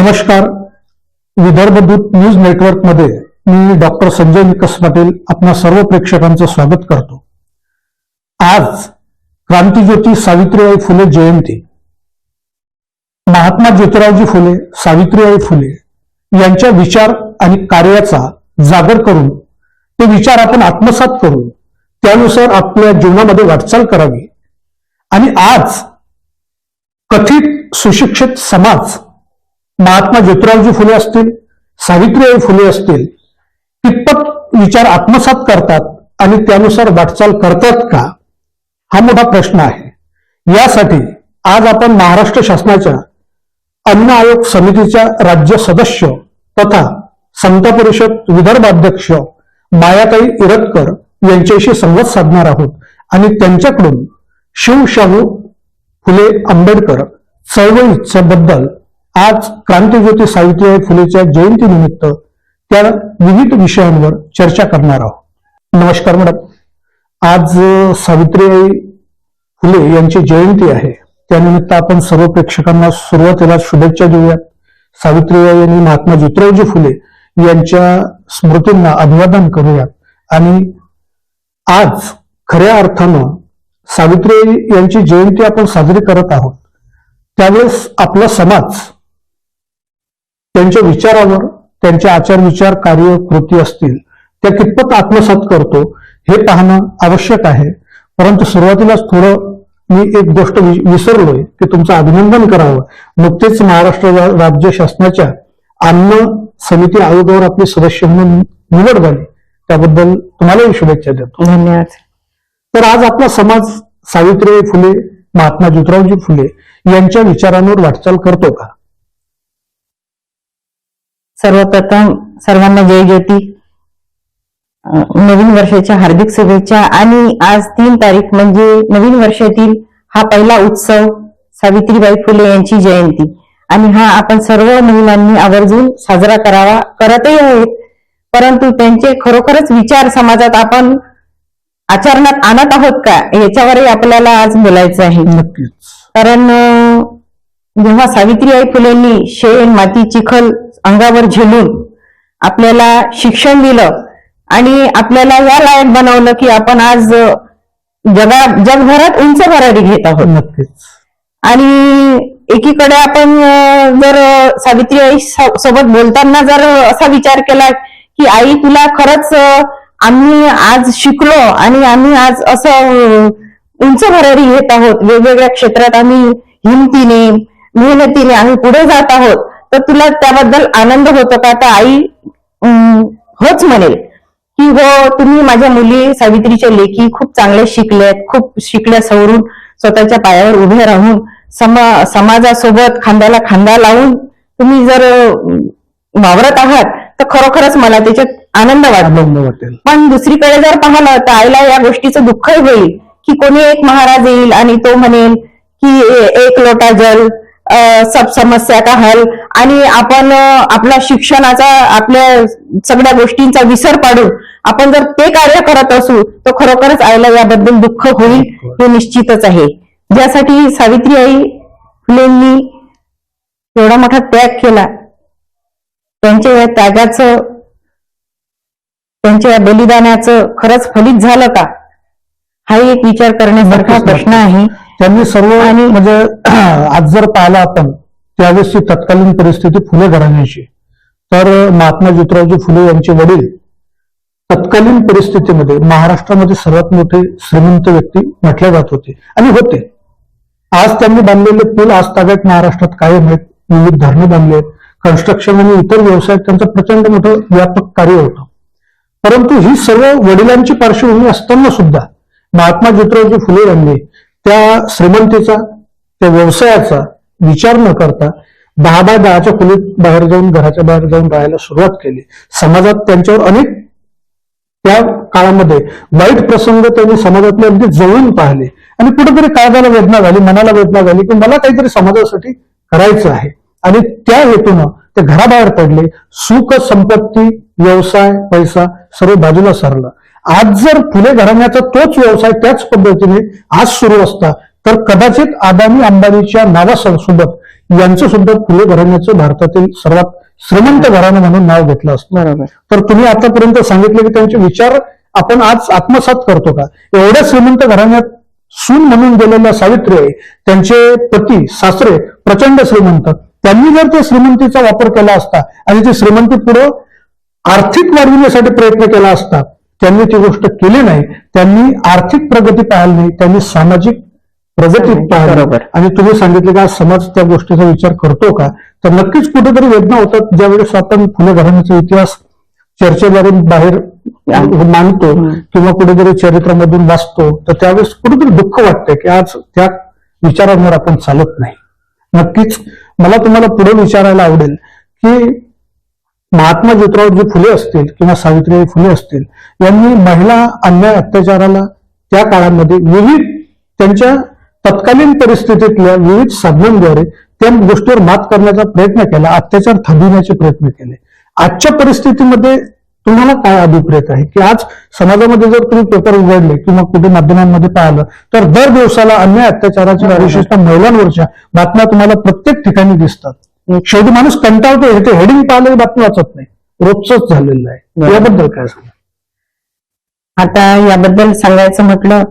नमस्कार. विदर्भ दूत news network मध्ये मी डॉक्टर संजय विकास पाटील आपल्या सर्व प्रेक्षकांचं स्वागत करतो. आज क्रांतिज्योती सावित्रीबाई फुले जयंती. महात्मा ज्योतिरावजी फुले, सावित्रीबाई फुले यांच्या विचार आणि कार्याचा जागर करून ते विचार आपण आत्मसात करून त्यानुसार आपल्या जीवनामध्ये वाटचाल करावी. आणि आज कथित सुशिक्षित समाज महात्मा ज्योतिरावजी फुले असतील, सावित्रीबाई फुले असतील, कितपत विचार आत्मसात करतात आणि त्यानुसार वाटचाल करतात का, हा मोठा प्रश्न आहे. यासाठी आज आपण महाराष्ट्र शासनाच्या अन्न आयोग समितीच्या राज्य सदस्य तथा समता परिषद विदर्भ अध्यक्ष मायाताई इरतकर यांच्याशी संवाद साधणार आहोत आणि त्यांच्याकडून शिवशाहू फुले आंबेडकर चळवळीच्या बद्दल आज क्रांतिज्योती सावित्रीबाई फुलेच्या जयंतीनिमित्त त्या विविध विषयांवर चर्चा करणार आहोत. नमस्कार मॅडम. आज सावित्रीबाई फुले यांची जयंती आहे, त्यानिमित्त आपण सर्व प्रेक्षकांना सुरुवातीला शुभेच्छा देऊयात. सावित्रीबाई आणि महात्मा ज्योतिरावजी फुले यांच्या स्मृतींना अभिवादन करूयात. आणि आज खऱ्या अर्थानं सावित्रीबाई यांची जयंती आपण साजरी करत आहोत. त्यावेळेस आपला समाज त्यांच्या विचारावर, त्यांचे आचार विचार कार्य कृती असतील त्या कितपत आत्मसात करतो हे पाहणं आवश्यक आहे. परंतु सुरुवातीलाच थोडं मी एक गोष्ट विसरलोय की तुमचं अभिनंदन करावं. नुकतेच महाराष्ट्र राज्य शासनाच्या अन्न समिती आयोगावर आपली सदस्य म्हणून निवड झाली, त्याबद्दल तुम्हालाही शुभेच्छा देतो. धन्यवाद. तर आज आपला समाज सावित्रीबाई फुले, महात्मा ज्योतिरावजी फुले यांच्या विचारांवर वाटचाल करतो का? सर्वप्रथम सर्वांना जय ज्योती, नवीन वर्षाच्या हार्दिक शुभेच्छा. आणि आज 3 तारीख म्हणजे नवीन वर्षातील हा पहिला उत्सव सावित्रीबाई फुले यांची जयंती, आणि हा आपण सर्व महिलांनी आवर्जून साजरा करावा, करतही आहेत. परंतु त्यांचे खरोखरच विचार समाजात आपण आचरणात आणत आहोत का, याच्यावरही आपल्याला आज बोलायचं आहे. नक्कीच. कारण जेव्हा सावित्रीबाई फुलेंनी शेण, माती, चिखल अंगावर झेलून आपल्याला शिक्षण दिलं आणि आपल्याला या लायक बनवलं की आपण आज जगभरात उंच भरारी घेत आहोत. नक्कीच. आणि एकीकडे आपण जर सावित्रीबाई सोबत बोलताना जर असा विचार केला की आई, तुला खरंच आम्ही आज शिकलो आणि आम्ही आज असं उंच भरारी घेत आहोत, वेगवेगळ्या क्षेत्रात आम्ही हिमतीने मेहनतीने आम्ही पुढे जात आहोत, तर तुला त्याबद्दल आनंद होतो का? तर आई होच म्हणेल की हो, तुम्ही माझ्या मुली सावित्रीच्या लेखी खूप चांगले शिकल्यात, खूप शिकल्या सवरून स्वतःच्या पायावर उभे राहून समाजासोबत खांद्याला खांदा लावून तुम्ही जर वावरत आहात, तर खरोखरच मला त्याच्यात आनंद वाटेल. पण दुसरीकडे जर पाहिलं तर आईला या गोष्टीचं दुःखही होईल की कोणी एक महाराज येईल आणि तो म्हणेल की एक लोटा जल, सब समस्या का हल, आणि आपण आपल्या शिक्षणाचा, आपल्या सगळ्या गोष्टींचा विसर पाडून आपण जर ते कार्य करत असू तर खरोखरच आईला याबद्दल दुःख होईल, हे निश्चितच आहे. ज्यासाठी सावित्रीबाई फुलेंनी एवढा मोठा त्याग केला, त्यांच्या या त्यागाचं, त्यांच्या या बलिदानाचं खरंच फलित झालं का, हाही एक विचार करण्यासारखा प्रश्न आहे. त्यांनी सर्व, आणि म्हणजे आज जर पाहिलं आपण त्यावेळेसची तत्कालीन परिस्थिती फुले घराण्याची, तर महात्मा ज्योतिरावजी फुले यांचे वडील तत्कालीन परिस्थितीमध्ये महाराष्ट्रामध्ये सर्वात मोठे श्रीमंत व्यक्ती म्हटले जात होते आणि होते. आज त्यांनी बांधलेले पूल आज ताब्यात महाराष्ट्रात कायम आहेत, विविध धरणे बांधले आहेत, कन्स्ट्रक्शन आणि इतर व्यवसायात त्यांचं प्रचंड मोठं व्यापक कार्य होतं. परंतु ही सर्व वडिलांची पार्श्वभूमी असताना सुद्धा महात्मा ज्योतिरावजी फुले यांनी त्या श्रीमंतीचा, त्या व्यवसायाचा विचार न करता 10 बाय 10च्या खोलीत बाहेर जाऊन, घराच्या बाहेर जाऊन राहायला सुरुवात केली. समाजात त्यांच्यावर अनेक त्या काळामध्ये वाईट प्रसंग त्यांनी समाजातले अगदी जवळून पाहिले आणि कुठेतरी काळजाला वेदना झाली, मनाला वेदना झाली की मला काहीतरी समाजासाठी करायचं आहे. आणि त्या हेतूनं ते घराबाहेर पडले. सुख, संपत्ती, व्यवसाय, पैसा सर्व बाजूला सरलं. आज जर फुले घराण्याचा तोच व्यवसाय त्याच पद्धतीने आज सुरू असता तर कदाचित अदानी अंबानीच्या नावासोबत यांचं सुद्धा फुले घराण्याचं भारतातील सर्वात श्रीमंत घराणं म्हणून नाव घेतलं असतं. बरोबर. तर तुम्ही आतापर्यंत सांगितले की त्यांचे विचार आपण आज आत्मसात करतो का? एवढ्या श्रीमंत घराण्यात सून म्हणून गेलेल्या सावित्रीबाई, त्यांचे पती सासरे प्रचंड श्रीमंत, त्यांनी जर त्या श्रीमंतीचा वापर केला असता आणि ती श्रीमंती पुढे आर्थिक वाढविण्यासाठी प्रयत्न केला असता, त्यांनी ती गोष्ट केली नाही. त्यांनी आर्थिक प्रगती पाहिली नाही, त्यांनी सामाजिक प्रगती पाहिली. बरोबर. आणि तुम्ही सांगितले का समाज त्या गोष्टीचा विचार करतो का? तर नक्कीच कुठेतरी वेदना होतात ज्यावेळेस आपण फुले घराण्याचा इतिहास चर्चेवरून बाहेर मांडतो किंवा कुठेतरी चरित्रामधून वाचतो, तर त्यावेळेस कुठेतरी दुःख वाटतंय की आज त्या विचारांवर आपण चालत नाही. नक्कीच मला तुम्हाला पुढे विचारायला आवडेल की महात्मा ज्योतिरावजी फुले असतील किंवा सावित्रीबाई फुले असतील, यांनी महिला अन्याय अत्याचाराला त्या काळामध्ये विविध त्यांच्या तत्कालीन परिस्थितीतल्या विविध साधनांद्वारे त्या गोष्टीवर मात करण्याचा प्रयत्न केला, अत्याचार थांबविण्याचे प्रयत्न केले. आजच्या परिस्थितीमध्ये तुम्हाला काय अभिप्रेत आहे की आज समाजामध्ये जर तुम्ही पेपर उघडले किंवा कुठे माध्यमांमध्ये पाहिलं तर दर दिवसाला अन्याय अत्याचाराच्या विशेषतः महिलांवरच्या बातम्या तुम्हाला प्रत्येक ठिकाणी दिसतात. शेवटी माणूस कंटाळतो, हे हेडिंग पाहिलं बातमी वाचत नाही, रोजच झालेलं आहे. याबद्दल काय सांगा? आता याबद्दल सांगायचं म्हटलं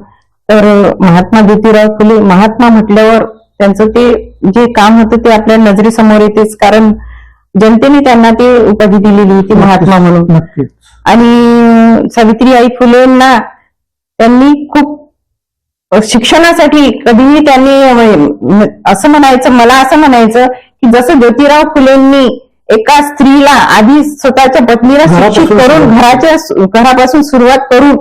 तर महात्मा ज्योतिराव फुले, महात्मा म्हटल्यावर त्यांचं ते जे काम होतं ते आपल्या नजरेसमोर येतेच, कारण जनतेने त्यांना ते उपाधी दिलेली होती महात्मा म्हणून. नक्कीच. आणि सावित्रीबाई फुलेंना त्यांनी खूप शिक्षणासाठी कधीही त्यांनी असं म्हणायचं, मला असं म्हणायचं की जसं ज्योतिराव फुलेंनी एका स्त्रीला आधी स्वतःच्या पत्नीला शिक्षित करून घरापासून सुरुवात करून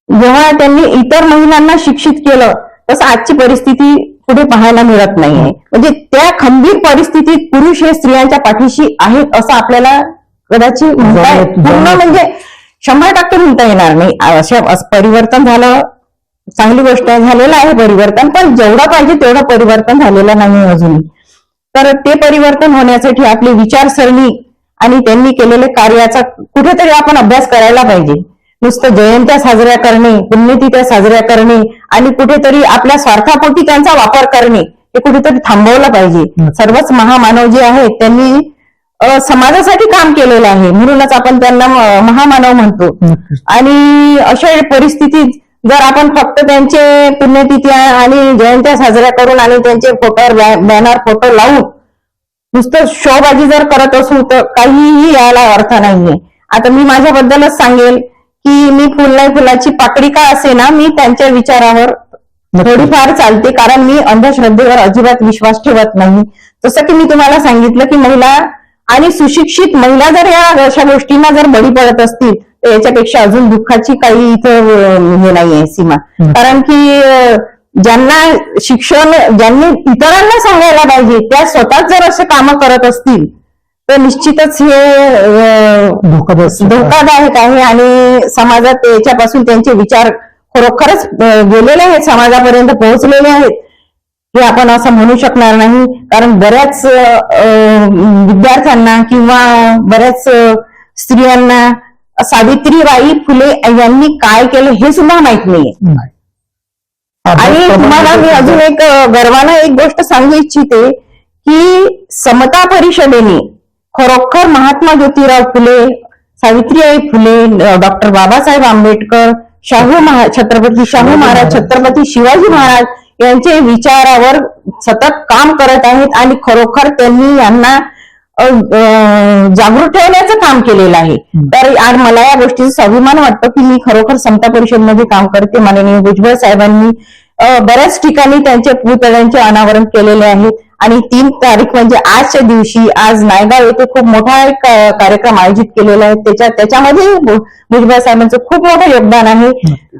जेव्हा त्यांनी इतर महिलांना शिक्षित केलं, तसं आजची परिस्थिती पुढे पाहायला मिळत नाहीये. म्हणजे त्या खंबीर परिस्थितीत पुरुष हे स्त्रियांच्या पाठीशी आहेत असं आपल्याला कदाचित पूर्ण म्हणजे 100% म्हणता येणार नाही. अशा परिवर्तन झालं, चांगली गोष्ट झालेलं आहे परिवर्तन, पण जेवढं पाहिजे तेवढं परिवर्तन झालेलं नाही अजून. तर ते परिवर्तन होण्यासाठी आपली विचारसरणी आणि त्यांनी केलेल्या कार्याचा कुठेतरी आपण अभ्यास करायला पाहिजे. नुसतं जयंत्या साजऱ्या करणे, पुण्यतिथ्या साजऱ्या करणे आणि कुठेतरी आपल्या स्वार्थापोटी त्यांचा वापर करणे हे कुठेतरी थांबवलं पाहिजे. सर्वच महामानव जे आहेत त्यांनी समाजासाठी काम केलेलं आहे, म्हणूनच आपण त्यांना महामानव म्हणतो. आणि अशा परिस्थितीत जर आपण फक्त त्यांचे पुण्यतिथ्या आणि जयंत्या साजऱ्या करून आणि त्यांचे फोटोवर बॅनर फोटो लावून नुसतं शोबाजी जर करत असू तर काहीही यायला अर्थ नाहीये. आता मी माझ्याबद्दलच सांगेल की मी फुल नाही फुलाची पाकळी का असे ना, मी त्यांच्या विचारावर थोडीफार चालते, कारण मी अंधश्रद्धेवर अजिबात विश्वास ठेवत नाही. जसं की मी तुम्हाला सांगितलं की महिला आणि सुशिक्षित महिला जर या अशा गोष्टींना जर बळी पडत असतील तर याच्यापेक्षा अजून दुःखाची काही इथं हे नाहीये सीमा. कारण की ज्यांना शिक्षण, ज्यांनी इतरांना सांगायला पाहिजे त्या स्वतःच जर असे कामं करत असतील तर निश्चितच हे धोकादायक आहे आणि समाजात याच्यापासून त्यांचे विचार खरोखरच गेलेले आहेत, समाजापर्यंत पोहोचलेले आहेत हे आपण असं म्हणू शकणार नाही. कारण बऱ्याच विद्यार्थ्यांना किंवा बऱ्याच स्त्रियांना सावित्रीबाई फुले यांनी काय केलं हे सुद्धा माहित नाहीये. आणि तुम्हाला मी अजून एक गर्वानं एक गोष्ट सांगू इच्छिते की समता परिषदेने खरोखर महात्मा ज्योतिराव फुले, सावित्रीबाई फुले, डॉक्टर बाबासाहेब आंबेडकर, छत्रपती शाहू महाराज, छत्रपती शिवाजी महाराज यांचे विचारावर सतत काम करत आहेत आणि खरोखर त्यांनी यांना जागृत ठेवण्याचं काम केलेलं आहे. तर आज मला या गोष्टीचा स्वाभिमान वाटतो की मी खरोखर समता परिषदमध्ये काम करते. माननीय भुजबळ साहेबांनी बऱ्याच ठिकाणी त्यांच्या पुतळ्यांचे अनावरण केलेले आहे आणि 3 तारीख म्हणजे आजच्या दिवशी आज नायगाव येथे खूप मोठा एक कार्यक्रम आयोजित केलेला आहे. त्याच्यामध्ये भुजबळ साहेबांचं खूप मोठं योगदान आहे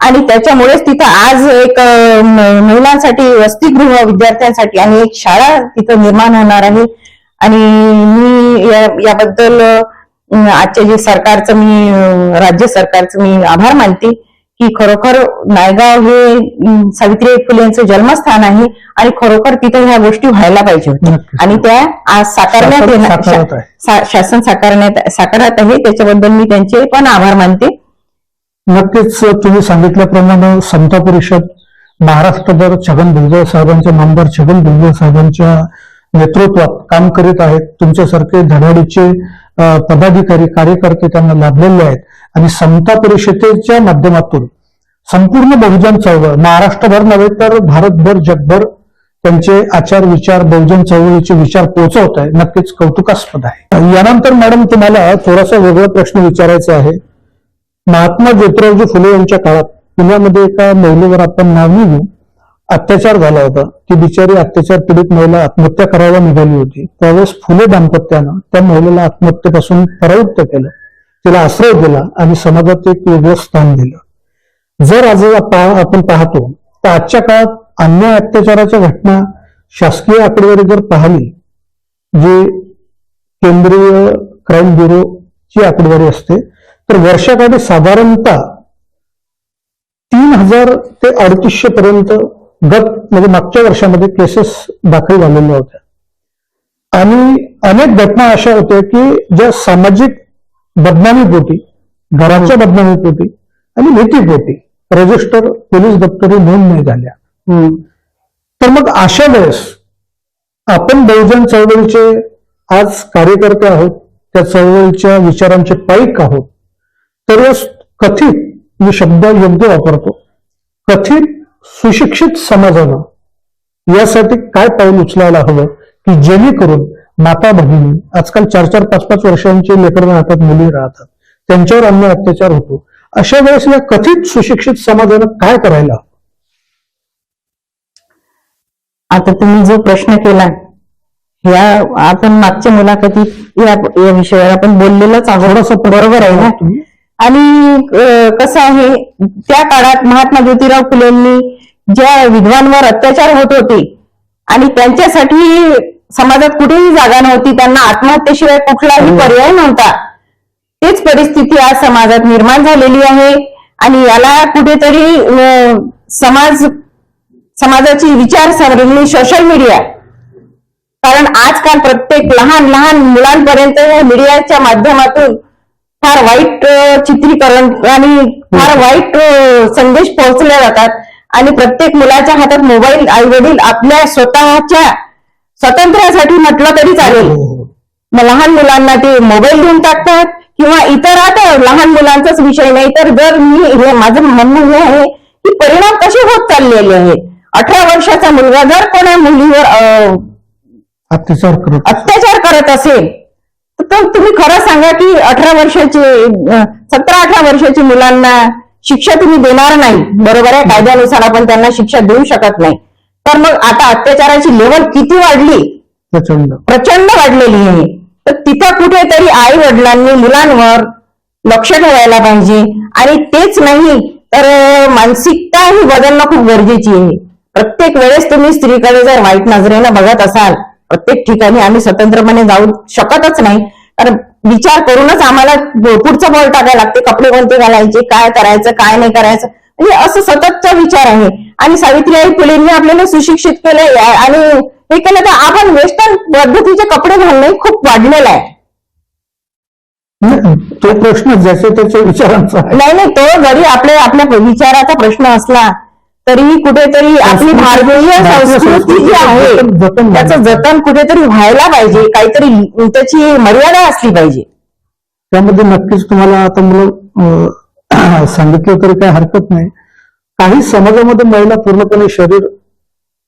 आणि त्याच्यामुळेच तिथं आज एक महिलांसाठी वसतिगृह, विद्यार्थ्यांसाठी आणि एक शाळा तिथं निर्माण होणार आहे. आणि मी याबद्दल आजच्या जे सरकारचं, मी राज्य सरकारचं मी आभार मानते की खरोखर नायगाव हे सावित्रीबाई फुले यांचं जन्मस्थान आहे आणि खरोखर तिथे ह्या गोष्टी व्हायला पाहिजे होत्या आणि त्या आज साकारण्यात येणार, शासन साकारत आहे. त्याच्याबद्दल मी त्यांचे पण आभार मानते. नक्कीच तुम्ही सांगितल्याप्रमाणे समता परिषद महाराष्ट्रभर छगन भुजबळ साहेबांच्या नामदार छगन भुजबळ साहेबांच्या नेतृत्वात काम करीत आहेत. तुमच्यासारखे धडाडीचे पदाधिकारी कार्यकर्ते त्यांना लाभलेले आहेत आणि समता परिषदेच्या माध्यमातून संपूर्ण बहुजन चळवळ महाराष्ट्रभर नव्हे तर भारतभर जगभर त्यांचे आचार विचार बहुजन चळवळीचे विचार पोहोचवत आहे. नक्कीच कौतुकास्पद आहे. यानंतर मॅडम तुम्हाला थोडासा वेगळा प्रश्न विचारायचा आहे. महात्मा ज्योतिरावजी फुले यांच्या काळात पुण्यामध्ये एका महिलेवर आपण नाव नाही घेऊ, अत्याचार झाला होता. ती बिचारी अत्याचार पीडित महिला आत्महत्या करायला निघाली होती. त्यावेळेस फुले दाम्पत्यानं त्या महिलेला आत्महत्येपासून परावृत्त केलं, तिला आश्रय दिला आणि समाजात एक वेगळं स्थान दिलं. जर आज आपण पाहतो तर आजच्या काळात अन्याय अत्याचाराच्या घटना शासकीय आकडेवारी जर पाहिली, जी केंद्रीय क्राईम ब्युरोची आकडेवारी असते, तर वर्षाकाठी साधारणतः 3000 ते 3800 पर्यंत म्हणजे मागच्या वर्षामध्ये केसेस दाखल झालेल्या होत्या. आणि अनेक घटना अशा होत्या की ज्या सामाजिक बदनामीपोटी, घराच्या बदनामीपोटी आणि भीतीपोटी रजिस्टर पोलीस दप्तरी नोंद नाही झाल्या. तर मग अशा वेळेस आपण बहुजन चळवळीचे आज कार्यकर्ते आहोत, त्या चळवळीच्या विचारांचे पाईक आहोत. तर या कथित, मी शब्द योग्य वापरतो, कथित सुशिक्षित समाजानं यासाठी काय पाऊल उचलायला हवं की जेणेकरून माता भगिनी, आजकाल 4-4, 5-5 वर्षांचे लेकरं राहतात, मुली राहतात, त्यांच्यावर अन्याय अत्याचार होतो. अशा वेळेस या कथित सुशिक्षित समाजानं काय करायला हवं? आता तुम्ही जो प्रश्न केला, या आपण मागच्या मुलाखतीत या विषयावर आपण बोललेलंच आहोत, बरोबर आहे ना. आणि कसं आहे, त्या काळात महात्मा ज्योतिराव फुलेंनी ज्या विधवांवर अत्याचार होत होते आणि त्यांच्यासाठी समाजात कुठेही जागा नव्हती, त्यांना आत्महत्येशिवाय कुठलाही पर्याय नव्हता, तेच परिस्थिती आज समाजात निर्माण झालेली आहे. आणि याला कुठेतरी समाजाची विचारसरणी सोशल मीडिया, कारण आजकाल प्रत्येक लहान लहान मुलांपर्यंत मीडियाच्या माध्यमातून फार वाईट चित्रीकरण आणि फार वाईट संदेश पोहोचले जातात. आणि प्रत्येक मुलाच्या हातात मोबाईल, आई वडील आपल्या स्वतःच्या स्वातंत्र्यासाठी म्हटलं तरी चालेल, मग लहान मुलांना ते मोबाईल देऊन टाकतात. किंवा इतर, आता लहान मुलांचाच विषय नाही, तर जर माझं म्हणणं हे आहे की परिणाम कसे होत चाललेले आहेत. 18 वर्षाचा मुलगा जर कोणा मुलीवर अत्याचार करत असेल तर तुम्ही खरं सांगा की 18 वर्षाचे 17-18 वर्षाच्या मुलांना शिक्षा तुम्ही देणार नाही, बरोबर आहे. कायद्यानुसार आपण त्यांना शिक्षा देऊ शकत नाही. तर मग आता अत्याचाराची लेवल किती वाढली, प्रचंड वाढलेली आहे. तर तिथं कुठेतरी आई वडिलांनी मुलांवर लक्ष ठेवायला पाहिजे. आणि तेच नाही तर मानसिकता ही बदलणं खूप गरजेची आहे. प्रत्येक वेळेस तुम्ही स्त्रीकडे जर वाईट नजरेनं बघत असाल, प्रत्येक ठिकाणी आम्ही स्वतंत्रपणे जाऊ शकतच नाही, कारण विचार करूनच आम्हाला पुढचं पाऊल टाकायला लागते. कपडे कोणते घालायचे, काय करायचं, काय नाही करायचं, म्हणजे असं सततचा विचार आहे. आणि सावित्रीबाई फुलेंनी आपल्याला सुशिक्षित केलं आणि हे केलं तर आपण वेस्टर्न पद्धतीचे कपडे घालणे खूप वाढलेलं आहे. तो प्रश्न ज्याच्या त्याच्या विचारांचा नाही, तो जरी आपल्या विचाराचा प्रश्न असला तरीही कुठेतरी आपली भारतीय संस्कृती जी आहे त्याचं जतन कुठेतरी व्हायला पाहिजे. काहीतरी त्याची मर्यादा असली पाहिजे. त्यामध्ये नक्कीच तुम्हाला आता मला सांगितलं तरी काही हरकत नाही. काही समाजामध्ये महिला पूर्णपणे शरीर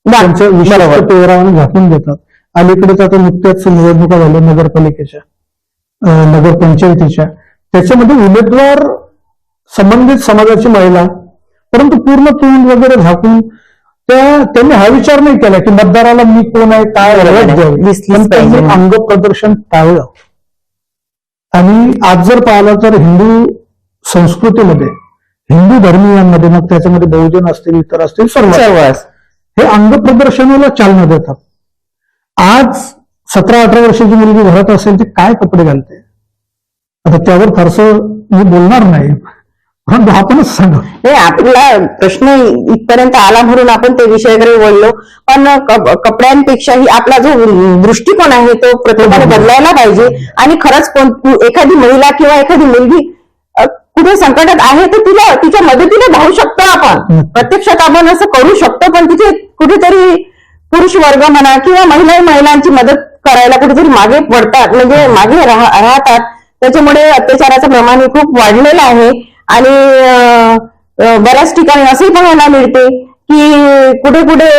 त्यांच्या विशिष्ट पेहरावाने झाकून घेतात. अलीकडेच आता नुकत्याच निवडणुका झाल्या नगरपालिकेच्या, नगरपंचायतीच्या, त्याच्यामध्ये उमेदवार संबंधित समाजाची महिला, परंतु पूर्ण तोंड वगैरे झाकून त्यांनी हा विचार नाही केला की मतदाराला मी कोण आहे, काय ओळख द्यावी, पण त्यांनी अंग प्रदर्शन टाळलं. आणि आज जर पाहिलं तर हिंदू संस्कृतीमध्ये, हिंदू धर्मीयांमध्ये, मग त्याच्यामध्ये बहुजन असतील, इतर असतील, सर्व हे अंग प्रदर्शनाला चालना देतात. आज 17-18 वर्षाची मुलगी घरात असेल ती काय कपडे घालते, आता त्यावर फारसं मी बोलणार नाही, आपणच सांगा. नाही, आपला प्रश्न इथपर्यंत आला म्हणून आपण ते विषयाकडे बोललो. पण कपड्यांपेक्षाही आपला जो दृष्टिकोन आहे तो प्रत्येकाने बदलायला पाहिजे. आणि खरंच एखादी महिला किंवा एखादी मुलगी कुठे संकटात आहे तर तिच्या मदतीने धावू शकतो आपण, प्रत्यक्षात आपण असं करू शकतो. पण तिथे कुठेतरी पुरुष वर्ग म्हणा किंवा महिलांची मदत करायला कुठेतरी मागे पडतात, म्हणजे मागे राहतात. त्याच्यामुळे अत्याचाराचं प्रमाण खूप वाढलेलं आहे. आणि बऱ्याच ठिकाणी असंही पाहायला मिळते की कुठे कुठे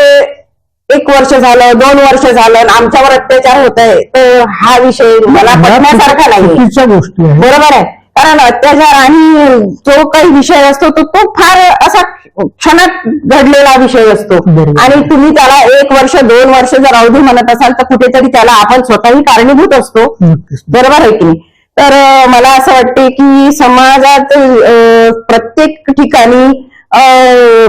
1 वर्ष झालं, 2 वर्ष झालं, आमच्यावर अत्याचार होत आहे. तर हा विषय मला पटण्यासारखा नाही, गोष्टी आहे. बरोबर आहे. कारण अत्याचार आणि जो काही विषय असतो तो फार असा क्षणात घडलेला विषय असतो. आणि तुम्ही त्याला 1 वर्ष 2 वर्ष जर अवधी म्हणत असाल तर कुठेतरी त्याला आपण स्वतःही कारणीभूत असतो, बरोबर आहे की नाही. तर मला असं वाटते की समाजात प्रत्येक ठिकाणी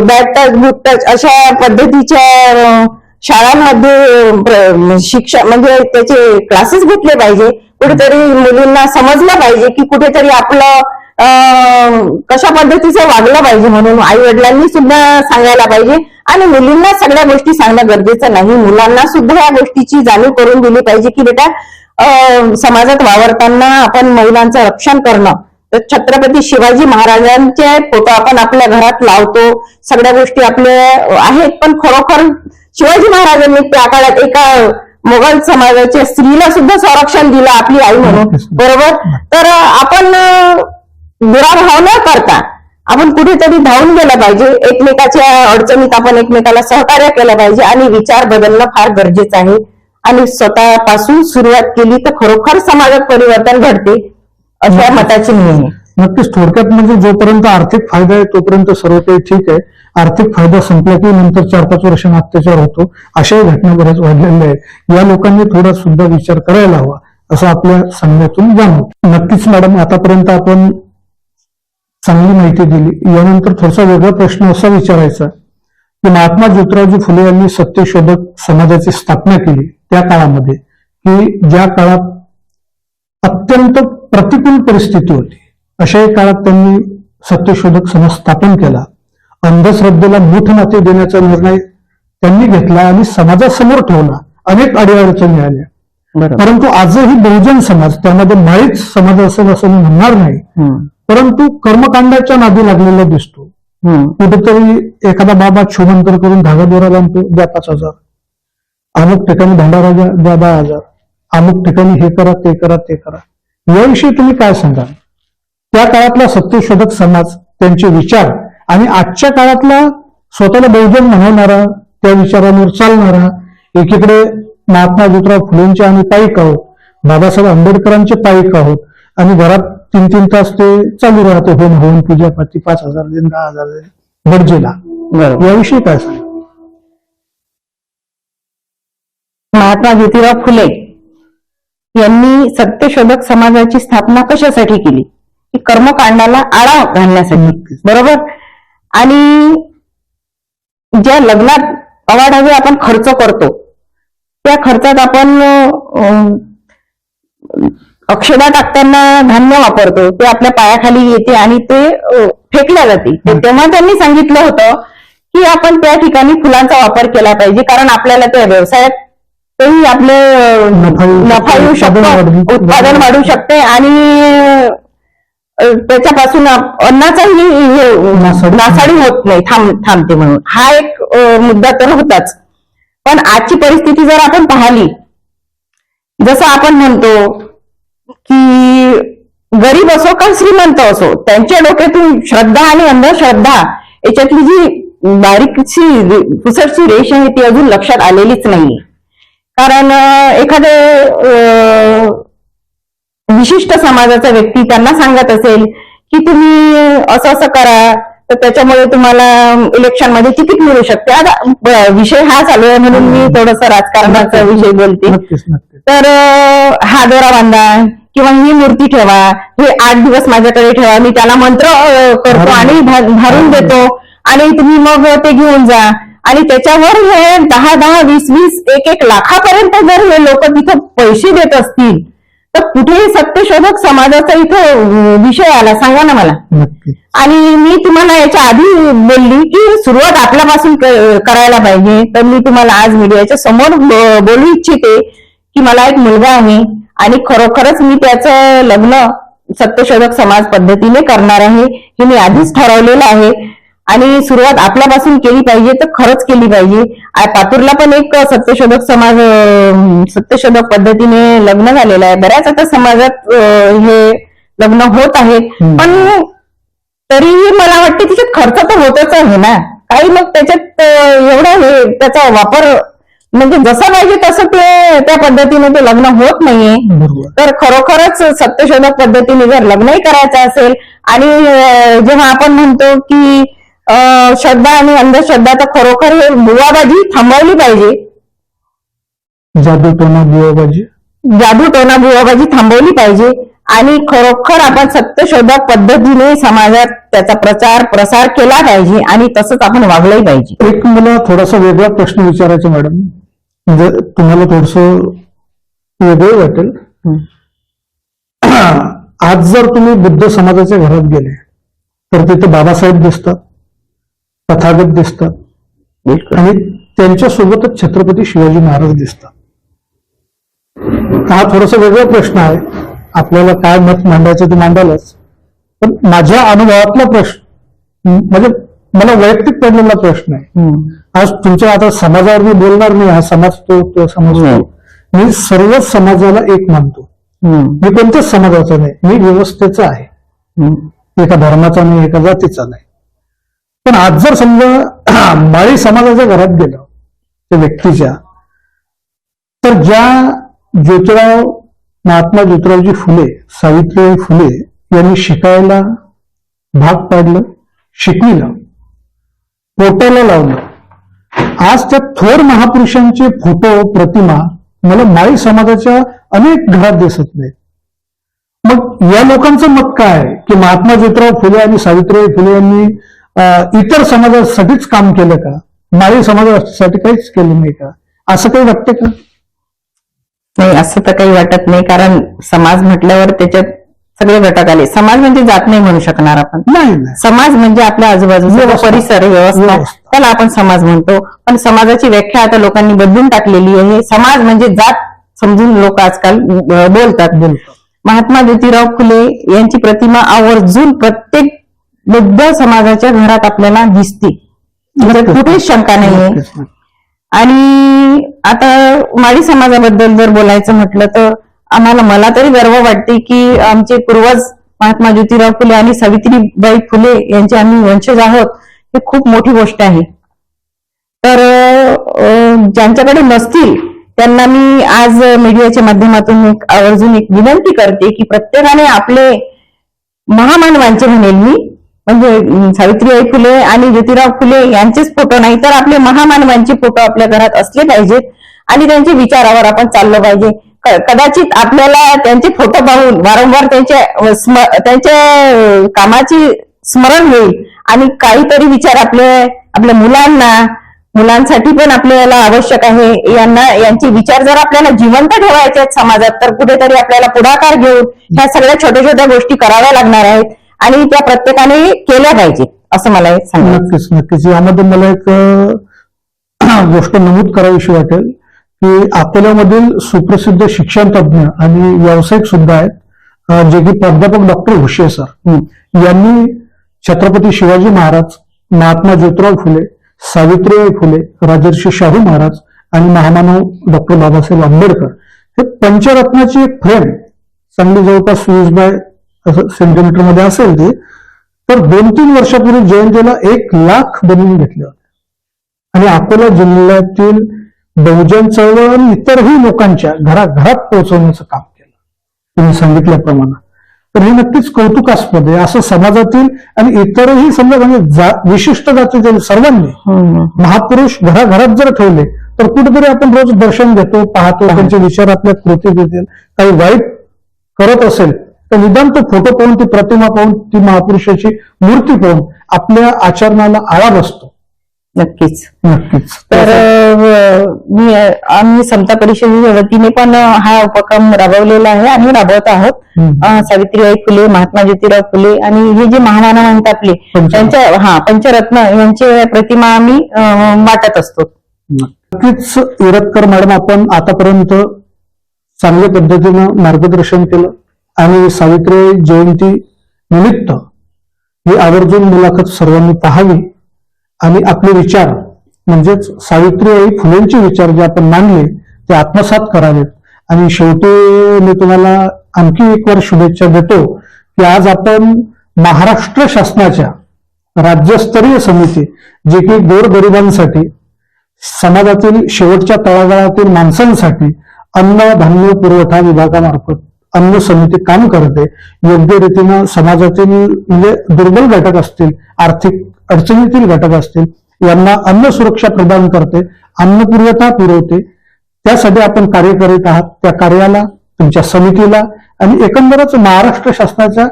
बॅड टच गुड टच अशा पद्धतीच्या शाळांमध्ये शिक्षण म्हणजे त्याचे क्लासेस घेतले पाहिजे. कुठेतरी मुलींना समजलं पाहिजे की कुठेतरी आपलं कशा पद्धतीचं वागलं पाहिजे म्हणून आई वडिलांनी सुद्धा सांगायला पाहिजे. आणि मुलींना सगळ्या गोष्टी सांगणं गरजेचं नाही, मुलांना सुद्धा या गोष्टीची जाणीव करून दिली पाहिजे की बेटा समाजात वावरताना आपण महिलांचं रक्षण करणं. तर छत्रपती शिवाजी महाराजांचे फोटो आपण आपल्या घरात लावतो, सगळ्या गोष्टी आपल्या आहेत, पण खरोखर शिवाजी महाराजांनी त्या काळात एका मोगल समाजाच्या स्त्रीला सुद्धा संरक्षण दिलं आपली आई म्हणून, बरोबर. तर आपण दुराभाव न करता आपण कुठेतरी धावून गेलं पाहिजे. एकमेकाच्या अडचणीत आपण एकमेकाला सहकार्य केलं पाहिजे आणि विचार बदलणं फार गरजेचं आहे. आणि स्वतःपासून सुरुवात केली तर खरोखर समाजात परिवर्तन घडते, अशा मताची मी आहे. नक्कीच. थोडक्यात म्हणजे जोपर्यंत आर्थिक फायदा आहे तोपर्यंत सर्व काही ठीक आहे. आर्थिक फायदा संपला की नंतर 4-5 वर्षांनी अत्याचार होतो, अशाही घटना बऱ्याच वाढलेल्या आहेत. या लोकांनी थोडा सुद्धा विचार करायला हवा असं आपल्या सांगण्यातून जाणवतं. नक्कीच मॅडम, आतापर्यंत आपण चांगली माहिती दिली. यानंतर थोडासा वेगळा प्रश्न असा विचारायचा की महात्मा ज्योतिरावजी फुले यांनी सत्यशोधक समाजाची स्थापना केली त्या काळामध्ये, की ज्या काळात अत्यंत प्रतिकूल परिस्थिती होती, अशाही काळात त्यांनी सत्यशोधक समाज स्थापन केला. अंधश्रद्धेला मूठ माती देण्याचा निर्णय त्यांनी घेतला आणि समाजासमोर ठेवला. अनेक अडीअडचणी आल्या, परंतु आजही बहुजन समाज, त्यामध्ये माळीच समाज असेल असं मी म्हणणार नाही, परंतु कर्मकांडाच्या नादी लागलेला दिसतो. कुठेतरी एखादा बाबा शुभंतर करून धागा दोरा बांधतो, द्या 5,000, अमुक ठिकाणी भंडारा द्या 10,000, अमुक ठिकाणी हे करा ते करा ते करा. याविषयी तुम्ही काय सांगाल? त्या काळातला सत्यशोधक समाज, त्यांचे विचार आणि आजच्या काळातला स्वतःला बहुजन म्हणवणारा, त्या विचारांवर चालणारा, एकीकडे महात्मा ज्योतिराव फुलेंचे आम्ही पाईक आहोत, बाबासाहेब आंबेडकरांचे पाईक आहोत, आणि घरात 3-3 तास ते चालू राहते होम होम पूजापाती, 5,000 देईन 10,000 देईन गरजेला. याविषयी काय सांग? महात्मा ज्योतिराव फुले यांनी सत्यशोधक समाजाची स्थापना कशासाठी केली? की कर्मकांडाला आळा घालण्यासाठी, बरोबर. आणि ज्या लग्नात अवाढव्य आपण खर्च करतो, त्या खर्चात आपण अक्षदा टाकताना धान्य वापरतो, ते आपल्या पायाखाली येते आणि ते फेकल्या जाते. तेव्हा त्यांनी सांगितलं होतं की आपण त्या ठिकाणी फुलांचा वापर केला पाहिजे, कारण आपल्याला त्या व्यवसायात तेही आपले नफा येऊ शकतो, उत्पादन वाढू शकते आणि त्याच्यापासून अन्नाचाही नासाडी होत नाही, थांबते म्हणून. हा एक मुद्दा तर होताच. पण आजची परिस्थिती जर आपण पाहिली, जसं आपण म्हणतो की गरीब असो का श्रीमंत असो, त्यांच्या डोक्यातून श्रद्धा आणि अंधश्रद्धा याच्यातली जी बारीकशी पुसटची रेष आहे ती अजून लक्षात आलेलीच नाहीये. कारण एखादे विशिष्ट समाजाचा व्यक्ती त्यांना सांगत असेल की तुम्ही असं असं करा तर त्याच्यामुळे तुम्हाला इलेक्शन मध्ये तिकीट मिळू शकते. आता विषय हा चालू आहे म्हणून मी थोडस राजकारणाचा विषय बोलते. तर हा दोरा बांधा किंवा ही मूर्ती ठेवा, हे 8 दिवस माझ्याकडे ठेवा, मी त्याला मंत्र करतो आणि धारून देतो आणि तुम्ही मग ते घेऊन जा. आणि त्याच्यावर हे 10-10, 20-20, 1-1 लाखापर्यंत जर हे लोक तिथं पैसे देत असतील तर कुठे सत्यशोधक समाजाचा इथं विषय आला सांगा ना मला. आणि मी तुम्हाला याच्या आधी बोलली की सुरुवात आपल्यापासून करायला पाहिजे. तर मी तुम्हाला आज मीडियाच्या समोर बोलू इच्छिते की मला एक मुलगा आहे आणि खरोखरच मी त्याचं लग्न सत्यशोधक समाज पद्धतीने करणार आहे, हे मी आधीच ठरवलेलं आहे. आणि सुरुवात आपल्यापासून केली पाहिजे तर खरंच केली पाहिजे. पातूरला पण एक सत्यशोधक समाज, सत्यशोधक पद्धतीने लग्न झालेलं आहे. बऱ्याच आता समाजात हे लग्न होत आहेत, पण तरीही मला वाटते त्याच्यात खर्च तर होतच आहे ना काही. मग त्याच्यात एवढा त्याचा वापर म्हणजे जसं पाहिजे तसं ते त्या पद्धतीने ते लग्न होत नाहीये. तर खरोखरच सत्यशोधक पद्धतीने जर लग्नही करायचं असेल आणि जेव्हा आपण म्हणतो की श्रद्धा आणि अंधश्रद्धा, तर खरोखर हे बुवाबाजी थांबवली पाहिजे. जादू टोना बुवाबाजी थांबवली पाहिजे आणि खरोखर आपण सत्यशोधक पद्धतीने समाजात त्याचा प्रचार प्रसार केला पाहिजे आणि तसंच आपण वागलंही पाहिजे. एक मला थोडासा वेगळा प्रश्न विचारायचा मॅडम, म्हणजे तुम्हाला थोडस वेगळं वाटेल. आज जर तुम्ही बुद्ध समाजाच्या घरात गेले तर तिथे बाबासाहेब दिसतात, तथागत दिसतात आणि त्यांच्यासोबतच छत्रपती शिवाजी महाराज दिसतात. हा थोडासा वेगळा प्रश्न आहे, आपल्याला काय मत मांडायचं ते मांडायलाच, पण माझ्या अनुभवातला प्रश्न म्हणजे मला वैयक्तिक पडलेला प्रश्न आहे. आज तुमच्या आता समाजावर मी बोलणार नाही, हा समाज तो समाज तो. मी सर्वच समाजाला एक मानतो. मी कोणत्याच समाजाचा नाही, मी व्यवस्थेचा आहे, एका धर्माचा नाही, एका जातीचा नाही. पण आज जर समजा माळी समाजाच्या घरात गेलो त्या व्यक्तीच्या, तर ज्या महात्मा ज्योतिरावजी फुले, सावित्रीबाई फुले यांनी शिकायला भाग पाडलं, शिकविलं, पोटाला लावलं, आज त्या थोर महापुरुषांचे फोटो प्रतिमा मला माळी समाजाच्या अनेक घरात दिसत नाहीत. मग या लोकांचं मत काय आहे की महात्मा ज्योतिराव फुले आणि सावित्रीबाई फुले यांनी इतर समाजासाठीच काम केलं का, माळी समाजासाठी काहीच केलं नाही का, असं काही वाटतं का? नाही, असं तर काही वाटत नाही. कारण समाज म्हटल्यावर त्याच्यात सगळे घटक आले. समाज म्हणजे जात नाही म्हणू शकणार आपण. नाही, समाज म्हणजे आपल्या आजूबाजूचा परिसर, व्यवस्था, त्याला आपण समाज म्हणतो. पण समाजाची व्याख्या आता लोकांनी बदलून टाकलेली आहे. समाज म्हणजे जात समजून लोक आजकाल बोलतात. महात्मा ज्योतिराव फुले यांची प्रतिमा आवर्जून प्रत्येक बुद्ध समाजाच्या घरात आपल्याला दिसते, कुठेच शंका नाहीये. आणि आता माळी समाजाबद्दल जर बोलायचं म्हटलं तर मला तरी गर्व वाटते की आमचे पूर्वज महात्मा ज्योतिराव फुले आणि सावित्रीबाई फुले यांचे आम्ही वंशज आहोत, हे खूप मोठी गोष्ट आहे. तर ज्यांच्याकडे नसतील त्यांना मी आज मीडियाच्या माध्यमातून आवर्जून एक विनंती करते की प्रत्येकाने आपले महामानवांचे म्हणेल मी, म्हणजे सावित्रीबाई फुले आणि ज्योतिराव फुले यांचेच फोटो नाही तर आपले महामानवांचे फोटो आपल्या घरात असले पाहिजेत आणि त्यांच्या विचारावर आपण चाललं पाहिजे. कदाचित आपल्याला त्यांचे फोटो पाहून वारंवार त्यांच्या कामाची स्मरण होईल आणि काहीतरी विचार आपल्या मुलांसाठी पण आपल्याला आवश्यक आहे. यांचे विचार जर आपल्याला जिवंत ठेवायचे आहेत समाजात, तर कुठेतरी आपल्याला पुढाकार घेऊन ह्या सगळ्या छोट्या छोट्या गोष्टी कराव्या लागणार आहेत आणि त्या प्रत्येकाने केल्या पाहिजेत, असं मला एक सांगायचं. नक्कीच. यामध्ये मला एक गोष्ट नमूद करावीशी वाटेल की अकोल्यामधील सुप्रसिद्ध शिक्षण तज्ञ आणि व्यावसायिक सुद्धा आहेत, जे की प्राध्यापक डॉक्टर भुसे सर यांनी छत्रपती शिवाजी महाराज, महात्मा ज्योतिराव फुले, सावित्रीबाई फुले, राजर्षी शाहू महाराज आणि महामानव डॉक्टर बाबासाहेब आंबेडकर हे पंचरत्नाची एक फ्रेम चांगली जवळपास 20 बाय सेंटीमीटर मध्ये असेल ती, तर 2-3 वर्षापूर्वी जयंतीला 1 लाख बनवून घेतले होते आणि अकोला जिल्ह्यातील बहुजन चळवळ आणि इतरही लोकांच्या घराघरात पोहोचवण्याचं काम केलं तुम्ही सांगितल्याप्रमाणे. तर हे नक्कीच कौतुकास्पद आहे. असं समाजातील आणि इतरही समजा म्हणजे विशिष्ट जातीतील सर्वांनी महापुरुष घराघरात जर ठेवले तर कुठेतरी आपण रोज दर्शन घेतो, पाहतो, त्यांचे विचार आपल्या कृतीत येतील. काही वाईट करत असेल तर निदान तो फोटो पाहून, ती प्रतिमा पाहून, ती महापुरुषाची मूर्ती पाहून आपल्या आचरणाला आळा बसतो. नक्कीच. तर आम्ही समता परिषदेच्या वतीने पण हा उपक्रम राबवलेला आहे आणि राबवत आहोत. सावित्रीबाई फुले, महात्मा ज्योतिराव फुले आणि हे जे महामानव आहेत आपले, त्यांच्या पंचरत्न यांचे प्रतिमा आम्ही वाटत असतो. नक्कीच इरतकर मॅडम, आपण आतापर्यंत चांगल्या पद्धतीनं मार्गदर्शन केलं आणि सावित्रीबाई जयंती निमित्त ही आवर्जून मुलाखत सर्वांनी पाहावी आणि आपले विचार म्हणजेच सावित्रीबाई फुलेंचे विचार जे आपण मांडले ते आत्मसात करावेत. आणि शेवटी मी तुम्हाला आणखी एक वर शुभेच्छा देतो की आज आपण महाराष्ट्र शासनाच्या राज्यस्तरीय समिती जे की गोरगरिबांसाठी समाजातील शेवटच्या तळागाळातील माणसांसाठी अन्न धान्य पुरवठा विभागामार्फत अन्न समिती काम करते. योग्य रीतीनं समाजातील म्हणजे दुर्बल घटक असतील, आर्थिक अडचणीतील घटक असतील, यांना अन्न सुरक्षा प्रदान करते, अन्न पुरवठा पुरवते. त्यासाठी आपण कार्य करीत आहात. त्या कार्याला, तुमच्या समितीला आणि एकंदरच महाराष्ट्र शासनाच्या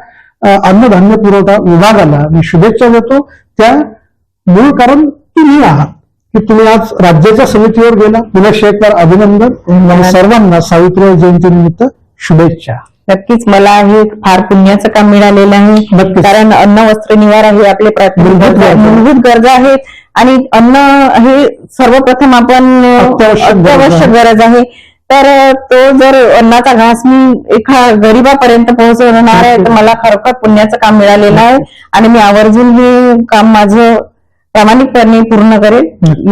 अन्नधान्य पुरवठा विभागाला मी शुभेच्छा देतो. त्या मूळ कारण तुम्ही आहात की तुम्ही आज राज्याच्या समितीवर गेला. पुन्हा शेखर अभिनंदन आणि सर्वांना सावित्रीबाई जयंतीनिमित्त शुभेच्छा. नक्कीच मला हे फार पुण्याचं काम मिळालेलं आहे. नक्कीच. कारण अन्न वस्त्र निवारा हे आपले मूलभूत गरजा आहेत आणि अन्न हे सर्वप्रथम आपण अत्यावश्यक गरज आहे. तर तो जर अन्नाचा घास मी एका गरीबापर्यंत पोहोचवणार आहे तर मला खरोखर पुण्याचं काम मिळालेलं आहे आणि मी आवर्जून हे काम माझं प्रामाणिकपणे पूर्ण करेल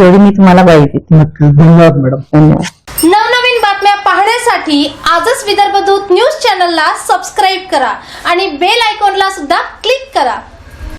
एवढी मी तुम्हाला ग्वाही देते. नक्की. धन्यवाद मॅडम. धन्यवाद. नवनवीन बातम्या पाहण्यासाठी आजच विदर्भ दूत न्यूज चॅनलला सबस्क्राईब करा आणि बेल आयकॉनला सुद्धा क्लिक करा.